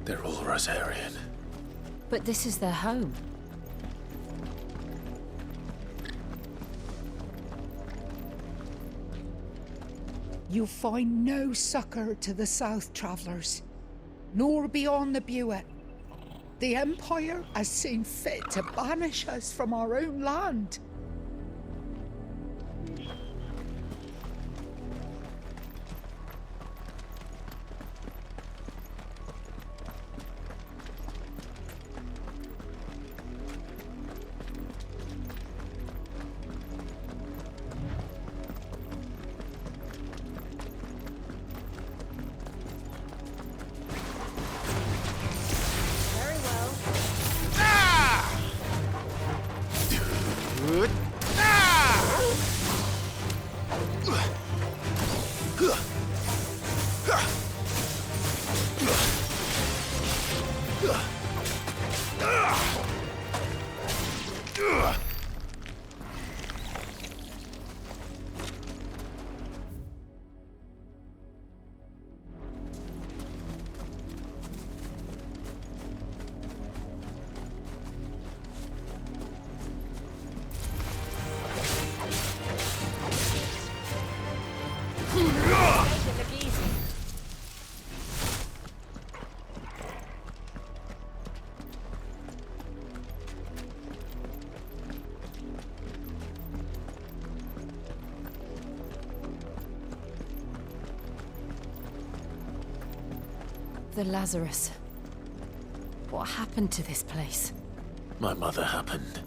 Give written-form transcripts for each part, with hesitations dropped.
They're all Rosarian. But this is their home. You find no succor to the south, travellers, nor beyond the Buet. The Empire has seen fit to banish us from our own land. The Lazarus. What happened to this place? My mother happened.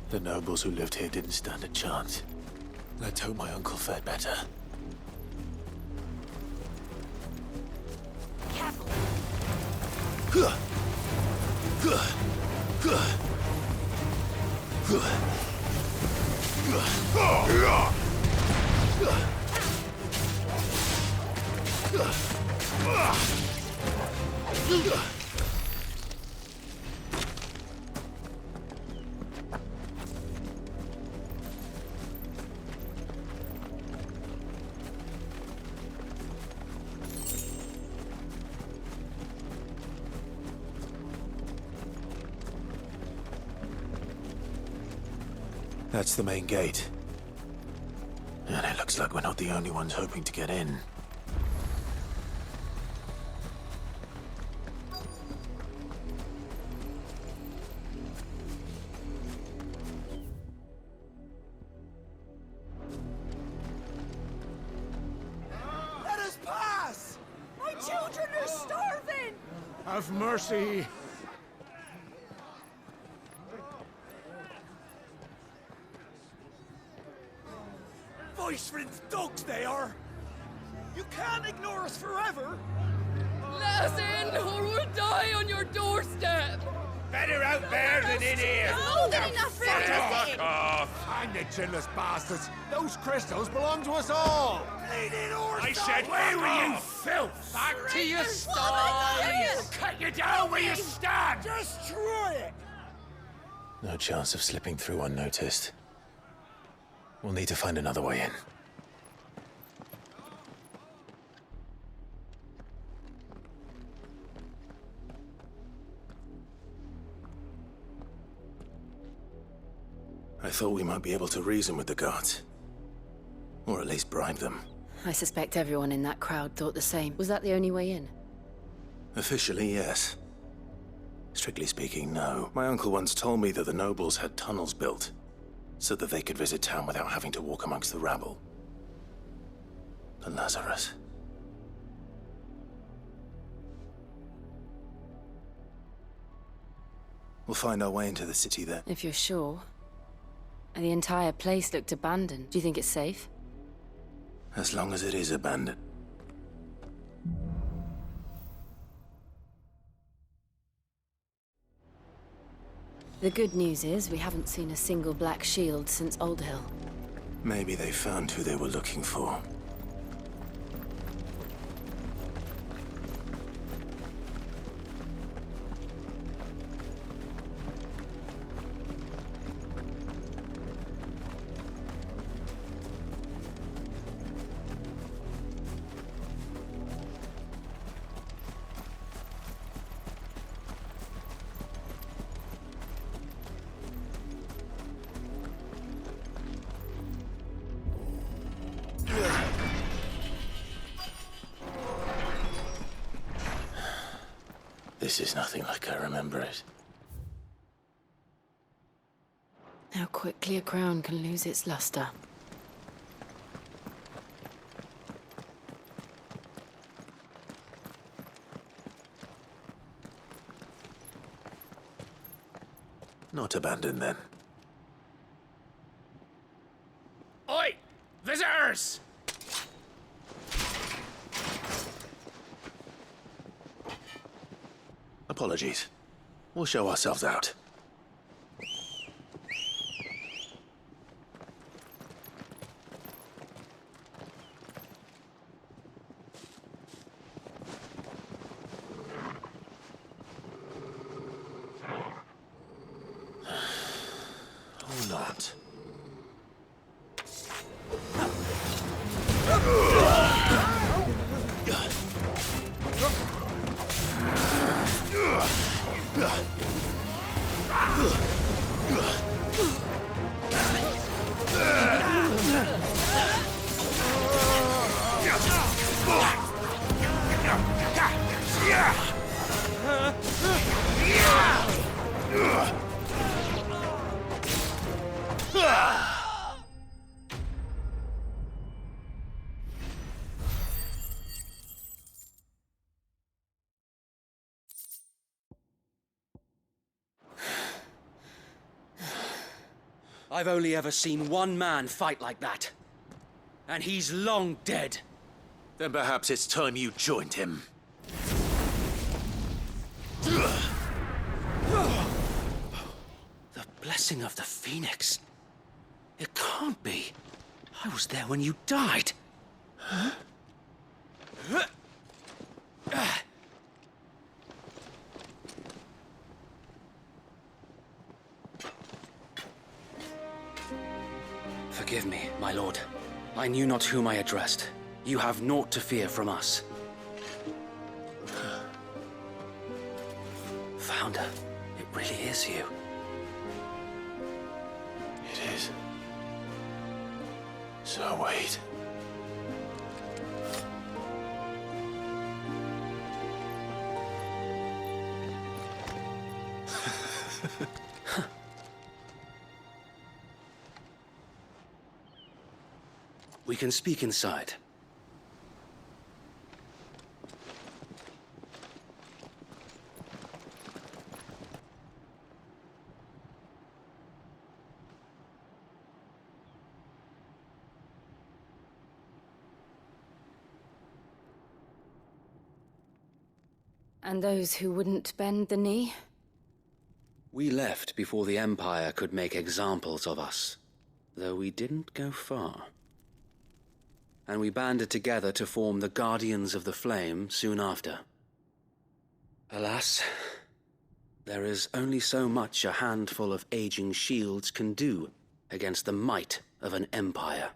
The nobles who lived here didn't stand a chance. Let's hope my uncle fared better. Careful! That's the main gate. And it looks like we're not the only ones hoping to get in. Let us pass! My children are starving! Have mercy. Voice-rinsed dogs they are! You can't ignore us forever! Let us in, or we'll die on your doorstep! Better out there than in here. More than enough for Fuck off! I'm the chinless bastards. Those crystals belong to us all. Bleeding horse! I said, where were you, filth? Back to your sties. Cut you down where you stand. Just try it! No chance of slipping through unnoticed. We'll need to find another way in. I thought we might be able to reason with the guards. Or at least bribe them. I suspect everyone in that crowd thought the same. Was that the only way in? Officially, yes. Strictly speaking, no. My uncle once told me that the nobles had tunnels built, so that they could visit town without having to walk amongst the rabble. The Lazarus. We'll find our way into the city there. If you're sure. And the entire place looked abandoned. Do you think it's safe? As long as it is abandoned. The good news is we haven't seen a single black shield since Old Hill. Maybe they found who they were looking for. This is nothing like I remember it. How quickly a crown can lose its luster. Not abandoned, then. Oi! Visitors! Apologies. We'll show ourselves out. Or not. I've only ever seen one man fight like that. And he's long dead. Then perhaps it's time you joined him. The blessing of the Phoenix. It can't be. I was there when you died. Huh? Forgive me, my lord. I knew not whom I addressed. You have naught to fear from us. Founder, it really is you. It is. So wait. We can speak inside. And those who wouldn't bend the knee? We left before the Empire could make examples of us, though we didn't go far. And we banded together to form the Guardians of the Flame soon after. Alas, there is only so much a handful of aging shields can do against the might of an empire.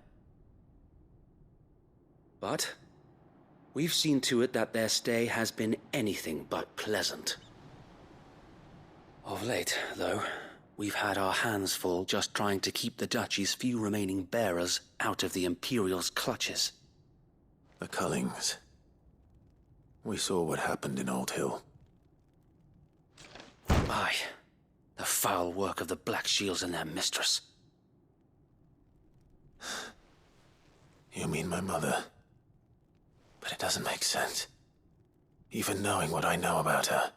But we've seen to it that their stay has been anything but pleasant. Of late, though, we've had our hands full just trying to keep the Duchy's few remaining bearers out of the Imperial's clutches. The Cullings. We saw what happened in Old Hill. Aye, the foul work of the Black Shields and their mistress. You mean my mother? But it doesn't make sense. Even knowing what I know about her.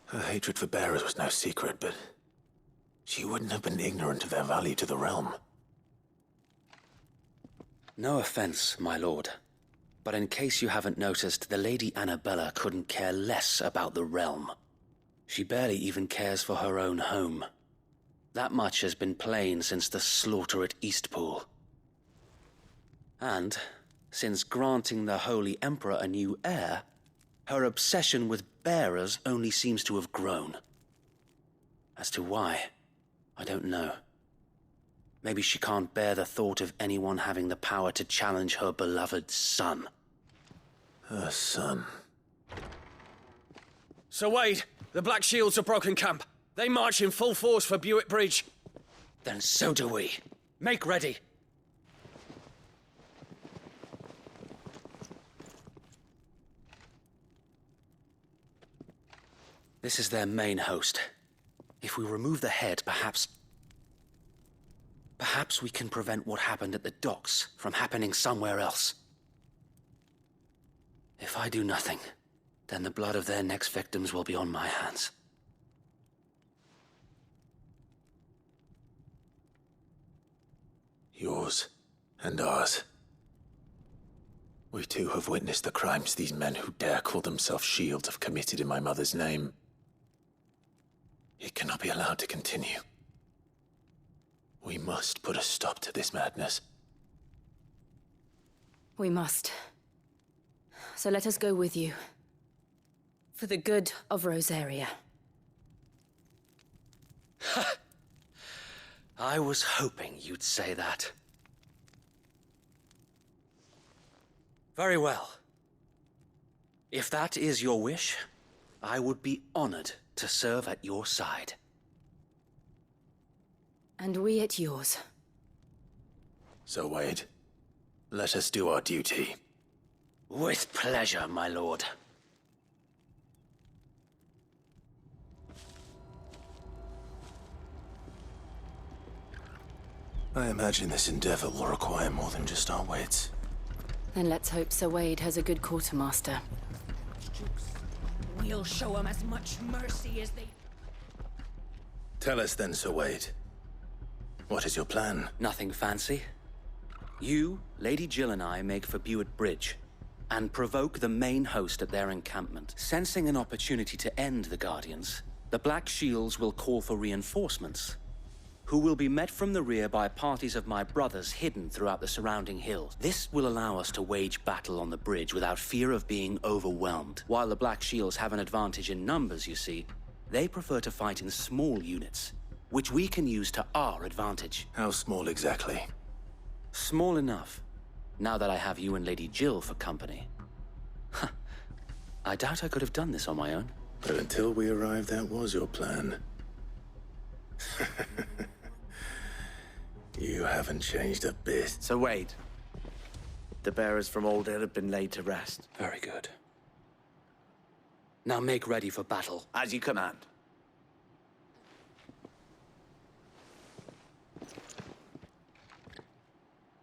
Her hatred for bearers was no secret, but she wouldn't have been ignorant of their value to the realm. No offense, my lord, but in case you haven't noticed, the Lady Annabella couldn't care less about the realm. She barely even cares for her own home. That much has been plain since the slaughter at Eastpool. And, since granting the Holy Emperor a new heir, her obsession with bearers only seems to have grown. As to why, I don't know. Maybe she can't bear the thought of anyone having the power to challenge her beloved son. Her son. Sir Wade, the Black Shields have broken camp. They march in full force for Buick Bridge. Then so do we. Make ready. This is their main host. If we remove the head, perhaps we can prevent what happened at the docks from happening somewhere else. If I do nothing, then the blood of their next victims will be on my hands. Yours and ours. We too have witnessed the crimes these men who dare call themselves shields have committed in my mother's name. It cannot be allowed to continue. We must put a stop to this madness. We must. So let us go with you. For the good of Rosaria. I was hoping you'd say that. Very well. If that is your wish, I would be honored to serve at your side. And we at yours. So, Wade, let us do our duty. With pleasure, my lord. I imagine this endeavor will require more than just our wits. Then let's hope Sir Wade has a good quartermaster. We'll show them as much mercy as they... Tell us then, Sir Wade. What is your plan? Nothing fancy. You, Lady Jill and I make for Buett Bridge, and provoke the main host at their encampment. Sensing an opportunity to end the Guardians, the Black Shields will call for reinforcements, who will be met from the rear by parties of my brothers hidden throughout the surrounding hills. This will allow us to wage battle on the bridge without fear of being overwhelmed. While the Black Shields have an advantage in numbers, you see, they prefer to fight in small units, which we can use to our advantage. How small exactly? Small enough, now that I have you and Lady Jill for company. I doubt I could have done this on my own. But until we arrived, that was your plan. You haven't changed a bit. So Wade, the bearers from Old Hill have been laid to rest. Very good. Now make ready for battle. As you command.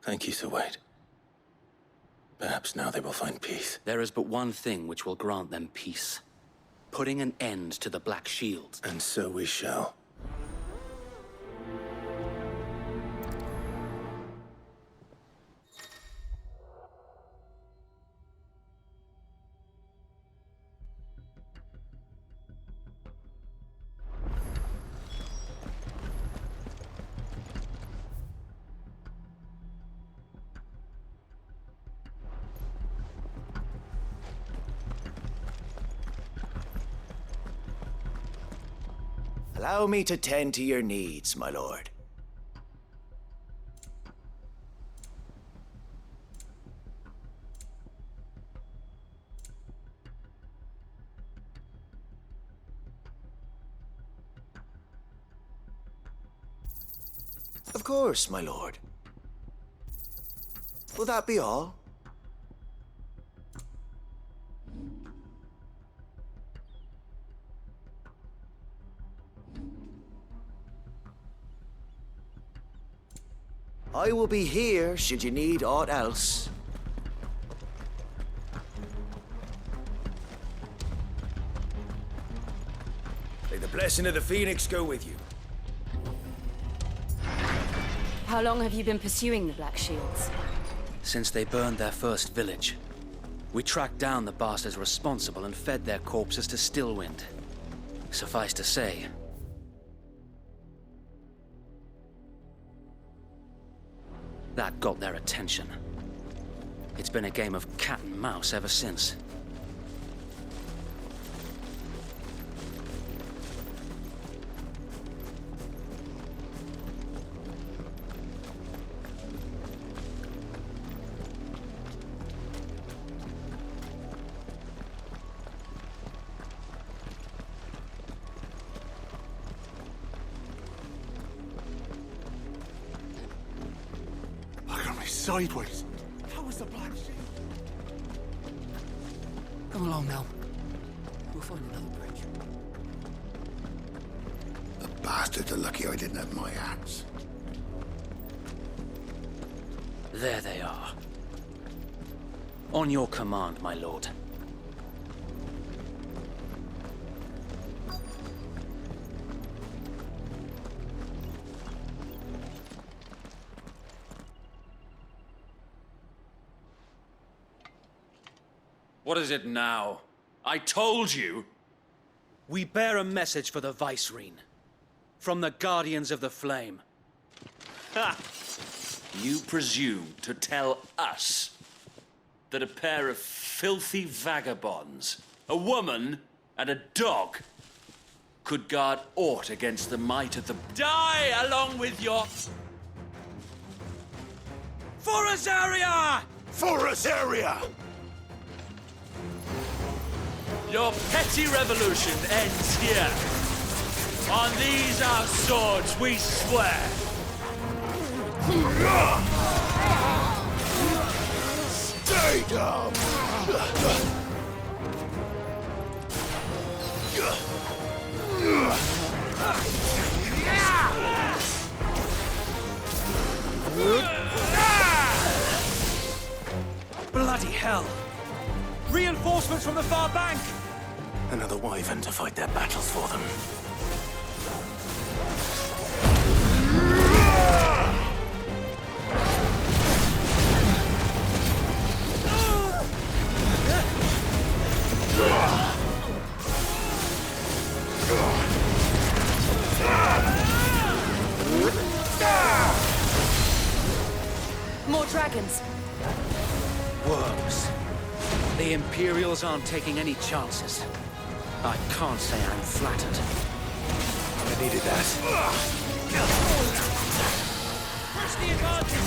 Thank you, Sir Wade. Perhaps now they will find peace. There is but one thing which will grant them peace. Putting an end to the Black Shield. And so we shall. Allow me to tend to your needs, my lord. Of course, my lord. Will that be all? I will be here should you need aught else. May the blessing of the Phoenix go with you. How long have you been pursuing the Black Shields? Since they burned their first village. We tracked down the bastards responsible and fed their corpses to Stillwind. Suffice to say, that got their attention. It's been a game of cat and mouse ever since. Sideways. How was the Black Shield? Come along now. We'll find another bridge. Bastards are lucky I didn't have my axe. There they are. On your command, my lord. What is it now? I told you! We bear a message for the Vicereine. From the Guardians of the Flame. Ha! You presume to tell us that a pair of filthy vagabonds, a woman and a dog, could guard aught against the might of the... Die along with your... For Azaria! For Azaria! Your petty revolution ends here. On these our swords we swear. Stay down! Bloody hell! Reinforcements from the far bank! Another wyvern to fight their battles for them. More dragons. Worms. The Imperials aren't taking any chances. I can't say I'm flattered. I needed that. Press the advantage!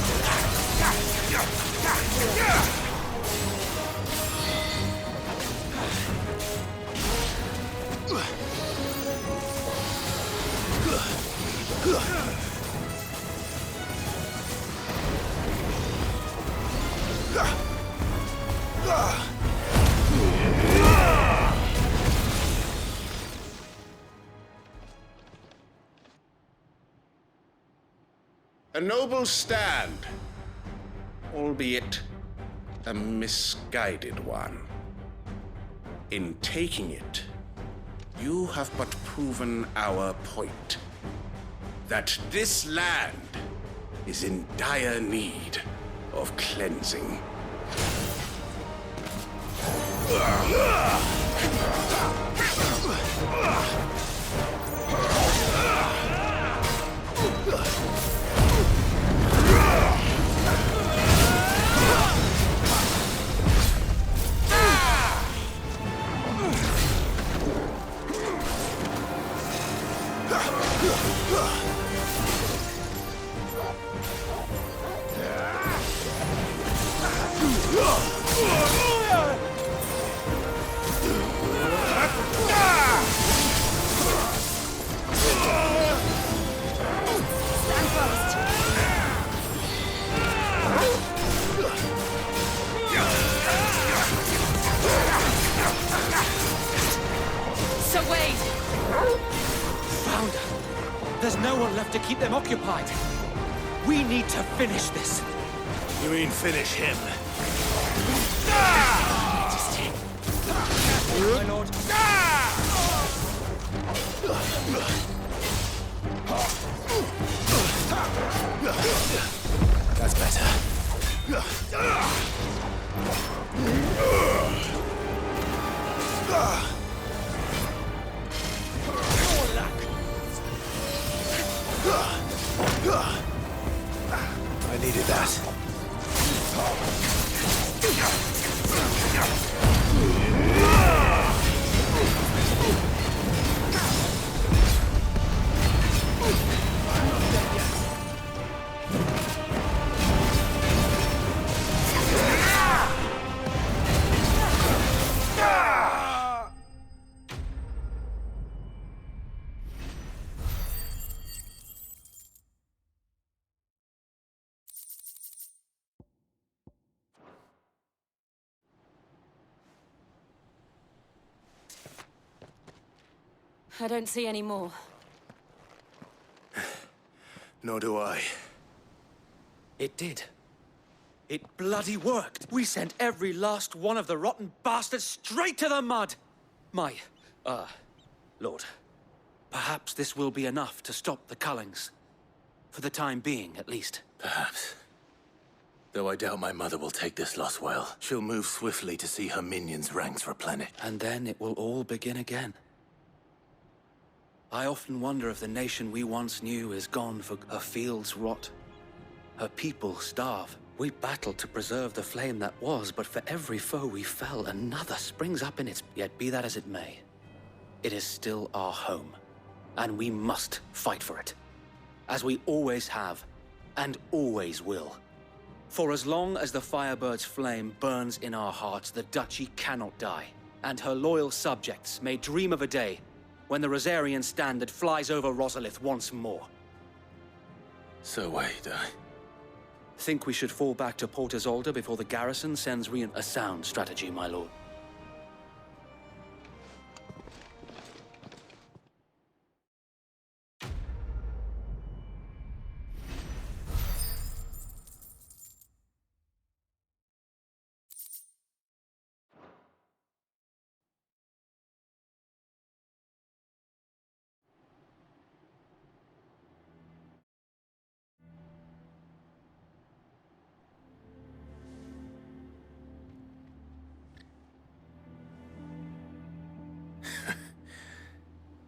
A noble stand, albeit a misguided one. In taking it, you have but proven our point. That this land is in dire need of cleansing. There's no one left to keep them occupied. We need to finish this. You mean finish him? My lord. That's better. I needed that. I don't see any more. Nor do I. It did. It bloody worked. We sent every last one of the rotten bastards straight to the mud. Lord, perhaps this will be enough to stop the Cullings. For the time being, at least. Perhaps. Though I doubt my mother will take this loss well. She'll move swiftly to see her minions' ranks replenished. And then it will all begin again. I often wonder if the nation we once knew is gone, for her fields rot. Her people starve. We battled to preserve the flame that was, but for every foe we fell, another springs up in its... Yet be that as it may, it is still our home, and we must fight for it. As we always have, and always will. For as long as the Firebird's flame burns in our hearts, the Duchy cannot die, and her loyal subjects may dream of a day when the Rosarian standard flies over Rosalith once more. So wait, Think we should fall back to Port Isolde before the garrison sends a sound strategy, my lord.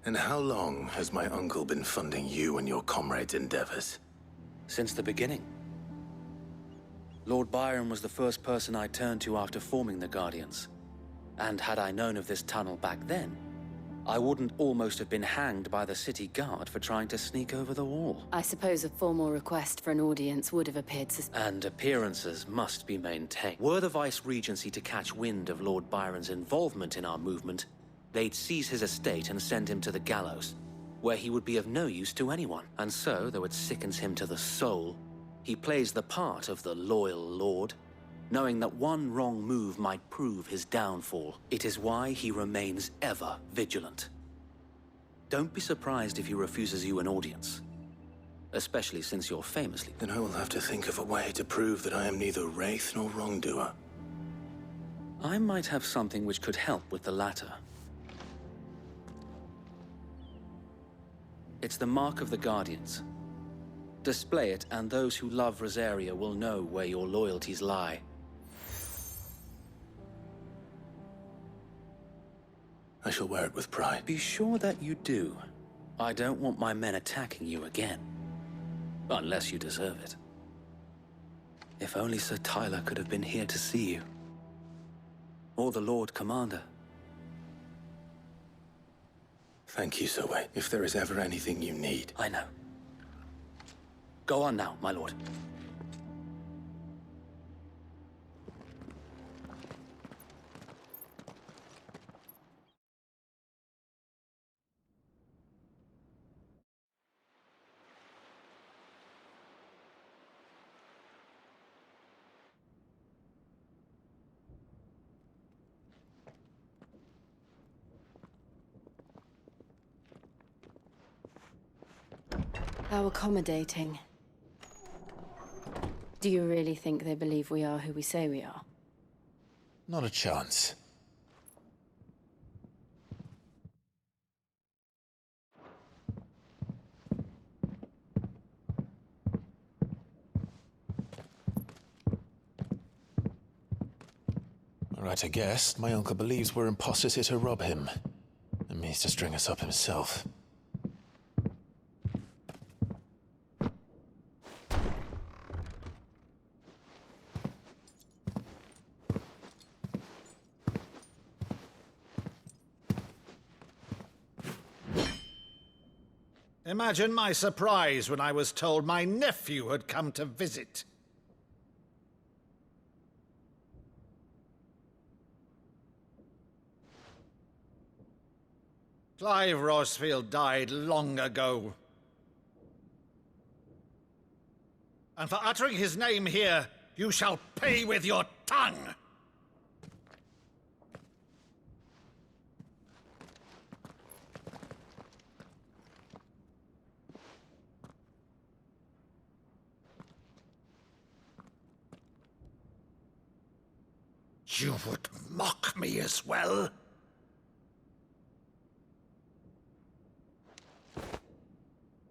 And how long has my uncle been funding you and your comrades' endeavors? Since the beginning. Lord Byron was the first person I turned to after forming the Guardians. And had I known of this tunnel back then, I wouldn't almost have been hanged by the city guard for trying to sneak over the wall. I suppose a formal request for an audience would have appeared And appearances must be maintained. Were the Vice-Regency to catch wind of Lord Byron's involvement in our movement, they'd seize his estate and send him to the gallows, where he would be of no use to anyone. And so, though it sickens him to the soul, he plays the part of the loyal lord, knowing that one wrong move might prove his downfall. It is why he remains ever vigilant. Don't be surprised if he refuses you an audience, especially since you're famously... Then I will have to think of a way to prove that I am neither wraith nor wrongdoer. I might have something which could help with the latter. It's the mark of the Guardians. Display it, and those who love Rosaria will know where your loyalties lie. I shall wear it with pride. Be sure that you do. I don't want my men attacking you again. Unless you deserve it. If only Sir Tyler could have been here to see you. Or the Lord Commander. Thank you, Zoe. If there is ever anything you need... I know. Go on now, my lord. How accommodating. Do you really think they believe we are who we say we are? Not a chance. Right, I guess. My uncle believes we're imposters here to rob him. And means to string us up himself. Imagine my surprise when I was told my nephew had come to visit. Clive Rosfield died long ago. And for uttering his name here, you shall pay with your tongue! You would mock me as well?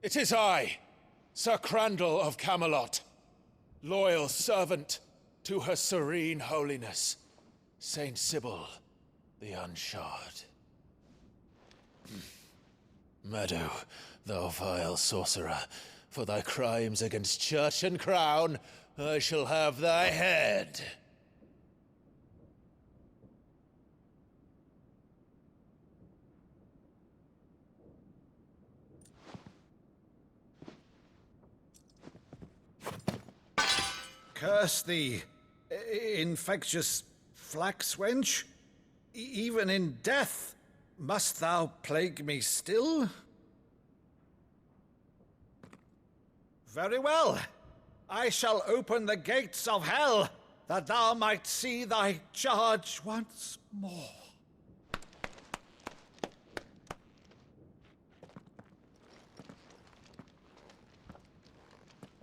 It is I, Sir Crandall of Camelot, loyal servant to Her Serene Holiness, Saint Sybil the Unshod. Meadow, thou vile sorcerer, for thy crimes against church and crown, I shall have thy head. Curse thee, infectious flax wench. Even in death, must thou plague me still? Very well. I shall open the gates of hell, that thou might see thy charge once more.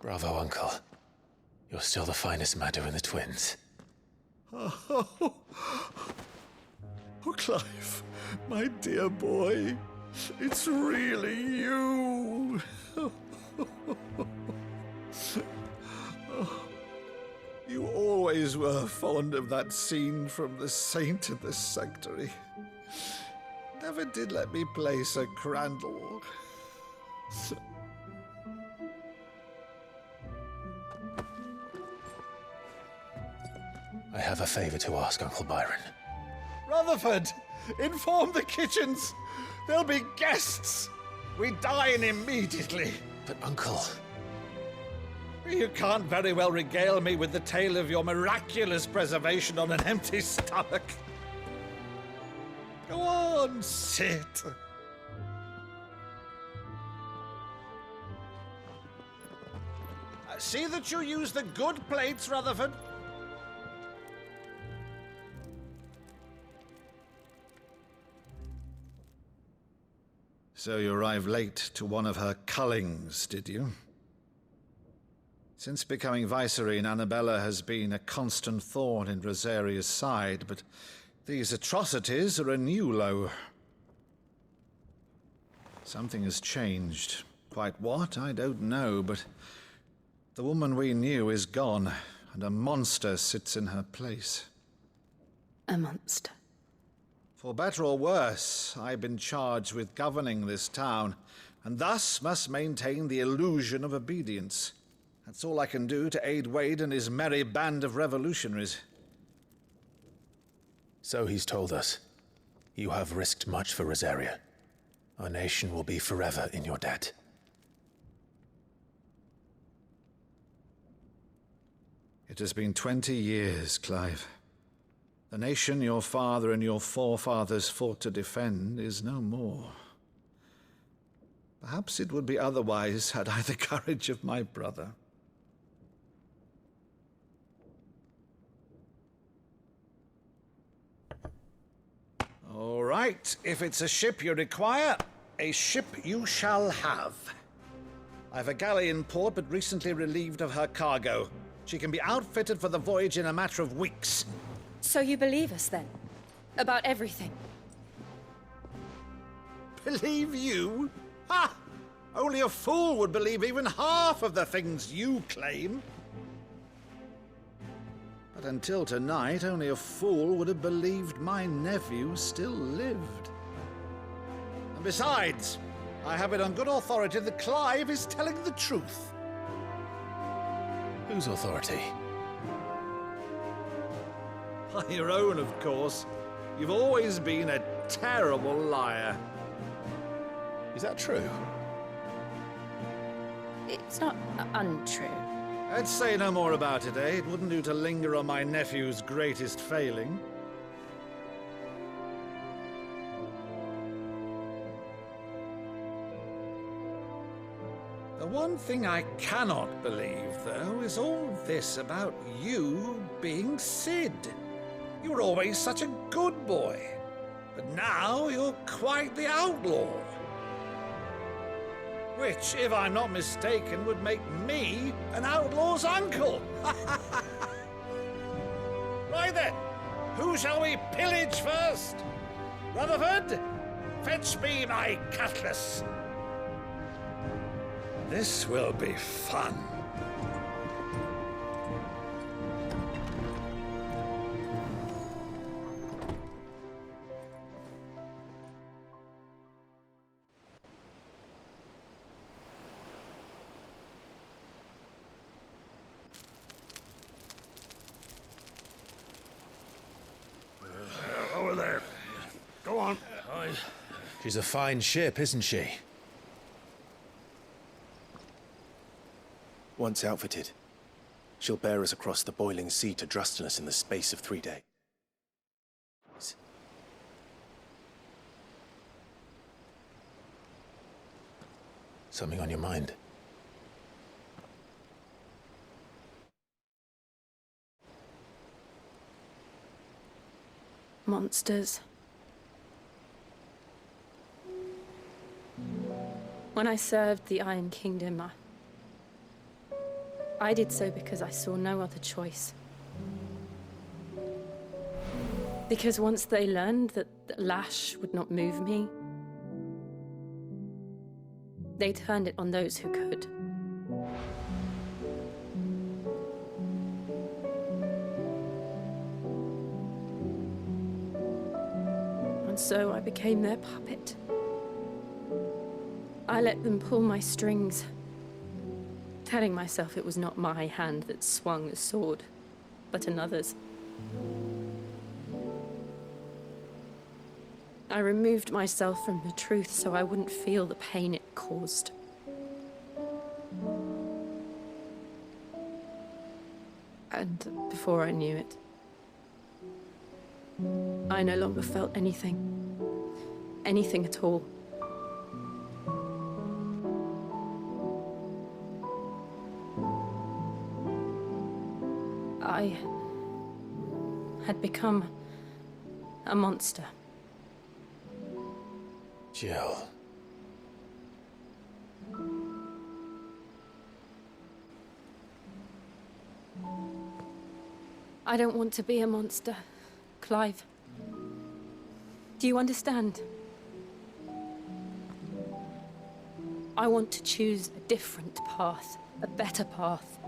Bravo, Uncle. You're still the finest Maddo in the twins. Oh, Clive, my dear boy, it's really you. You always were fond of that scene from The Saint in the Sanctuary. Never did let me play Sir Crandall. I have a favor to ask, Uncle Byron. Rutherford, inform the kitchens. There'll be guests. We dine immediately. But, Uncle... You can't very well regale me with the tale of your miraculous preservation on an empty stomach. Go on, sit. See that you use the good plates, Rutherford. So you arrived late to one of her cullings, did you? Since becoming Vicereine, Annabella has been a constant thorn in Rosaria's side, but these atrocities are a new low. Something has changed. Quite what, I don't know, but the woman we knew is gone, and a monster sits in her place. A monster. For better or worse, I've been charged with governing this town, and thus must maintain the illusion of obedience. That's all I can do to aid Wade and his merry band of revolutionaries. So he's told us. You have risked much for Rosaria. Our nation will be forever in your debt. It has been 20 years, Clive. The nation your father and your forefathers fought to defend is no more. Perhaps it would be otherwise had I the courage of my brother. All right, if it's a ship you require, a ship you shall have. I've a galley in port, but recently relieved of her cargo. She can be outfitted for the voyage in a matter of weeks. So you believe us, then? About everything? Believe you? Ha! Only a fool would believe even half of the things you claim. But until tonight, only a fool would have believed my nephew still lived. And besides, I have it on good authority that Clive is telling the truth. Whose authority? By your own, of course. You've always been a terrible liar. Is that true? It's not untrue. Let's say no more about it, eh? It wouldn't do to linger on my nephew's greatest failing. The one thing I cannot believe, though, is all this about you being Sid. You were always such a good boy, but now you're quite the outlaw. Which, if I'm not mistaken, would make me an outlaw's uncle. Right then, Who shall we pillage first? Rutherford, fetch me my cutlass. This will be fun. Over there. Go on. She's a fine ship, isn't she? Once outfitted, she'll bear us across the boiling sea to Drustinus in the space of 3 days. Something on your mind? Monsters. When I served the Iron Kingdom, I did so because I saw no other choice. Because once they learned that the lash would not move me, they turned it on those who could. And so I became their puppet. I let them pull my strings, telling myself it was not my hand that swung a sword, but another's. I removed myself from the truth so I wouldn't feel the pain it caused. And before I knew it, I no longer felt anything. Anything at all. I had become a monster. Jill. I don't want to be a monster, Clive. Do you understand? I want to choose a different path, a better path.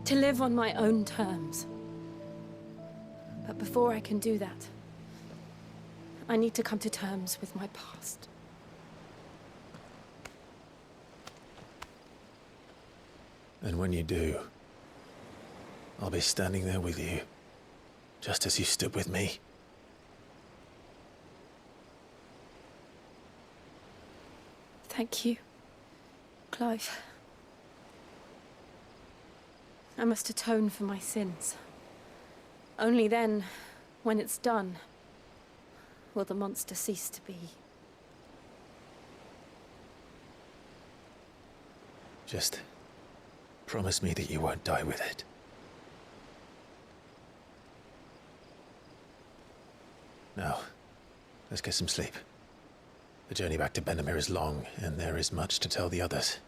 To live on my own terms. But before I can do that, I need to come to terms with my past. And when you do, I'll be standing there with you, just as you stood with me. Thank you, Clive. I must atone for my sins. Only then, when it's done, will the monster cease to be. Just promise me that you won't die with it. Now, let's get some sleep. The journey back to Benamir is long, and there is much to tell the others.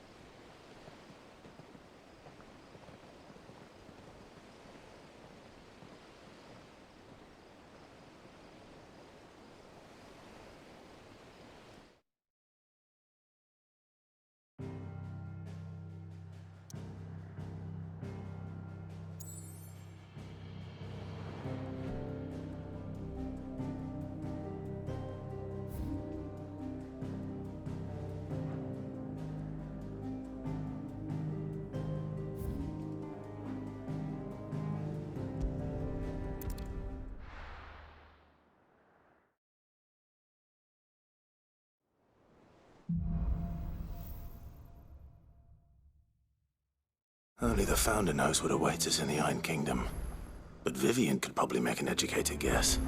Only the Founder knows what awaits us in the Iron Kingdom. But Vivian could probably make an educated guess.